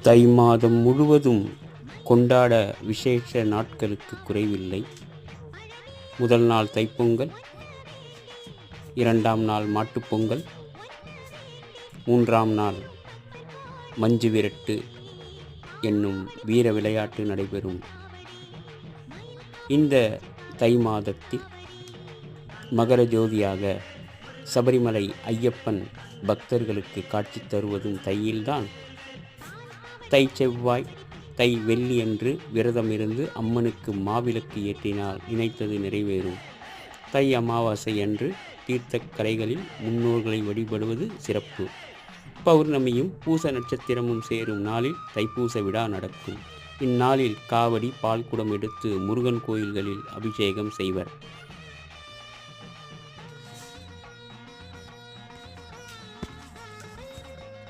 தை மாதம் முழுவதும் கொண்டாட விசேஷ நாட்களுக்கு குறைவில்லை. முதல் நாள் தைப்பொங்கல், 2ஆம் நாள் மாட்டுப்பொங்கல், 3ஆம் நாள் மஞ்சு விரட்டு என்னும் வீர விளையாட்டு நடைபெறும். இந்த தை மாதத்தில் மகர ஜோதியாக சபரிமலை ஐயப்பன் பக்தர்களுக்கு காட்சி தருவதும் தையில்தான். தை செவ்வாய், தை வெள்ளி என்று விரதம் இருந்து அம்மனுக்கு மாவிளக்கு ஏற்றினால் நினைத்தது நிறைவேறும். தை அமாவாசை அன்று தீர்த்த கரைகளில் முன்னோர்களை வழிபடுவது சிறப்பு. பௌர்ணமியும் பூச நட்சத்திரமும் சேரும் நாளில் தைப்பூச விழா நடக்கும். இந்நாளில் காவடி, பால்குடம் எடுத்து முருகன் கோயில்களில் அபிஷேகம் செய்வர்.